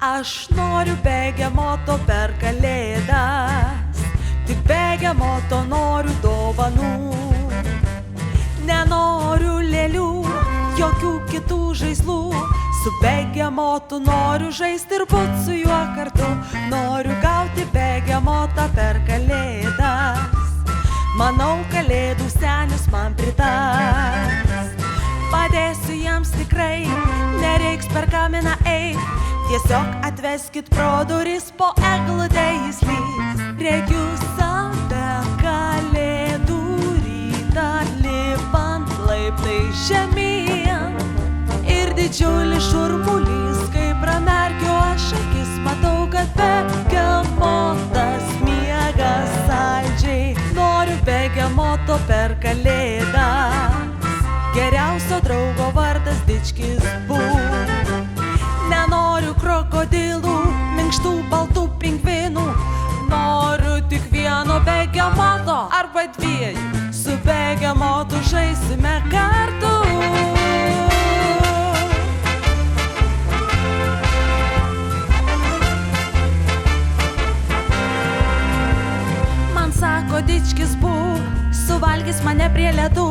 Aš noriu begemoto per kalėdas, tik begemoto noriu dovanų. Nenoriu lėlių, jokių kitų žaislų, su begemotu noriu žaisti ir būt su juo kartu. Noriu gauti begemotą per kalėdas, manau kalėdų senis man pritars. Padėsiu jiems tikrai, nereiks per kaminą eit, tiesiog atveskit pro duris, po eglutę jis lys. Regiu save kalėdų rytą, lipant laiptai žemyn, ir didžiulis šurmulys, kai pramerkiu aš akis, matau, kad begemotas miega saldžiai. Noriu begemoto per kalėdas, geriausio draugo vardas Dičkis būk. Nenoriu krokodilų, minkštų baltų pingvinų, noriu tik vieno begemoto arba dviejų, su begemotu žaisime kartu. Man sako Dičkis būk, suvalgys mane prie ledų,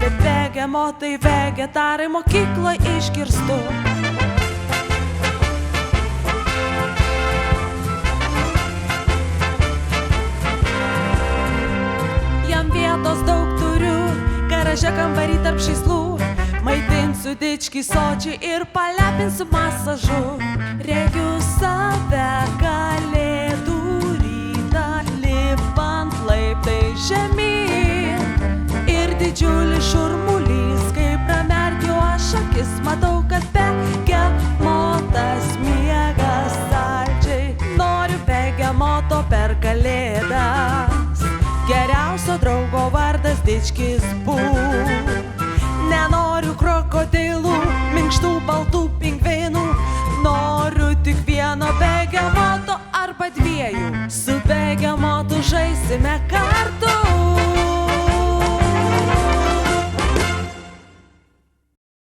bet begemotai vegetarai mokykloj išgirstu. Jam vietos daug turiu, garaže kambarį tarp žaislų, maitinsiu Dičkį sočiai ir palepinsiu masažu. Regiu save kalėdų rytą, lipant laiptai žemyn, ir didžiulis šurmulys, kai pramerkiu aš akis, matau, kad begemotas miega saldžiai. Noriu begemoto per kalėdas, geriausio draugo vardas Dičkis būk. Nenoriu krokodilų, minkštų baltų pingvinų, noriu tik vieno begemoto arba dviejų, su begemotu žaisime kartu.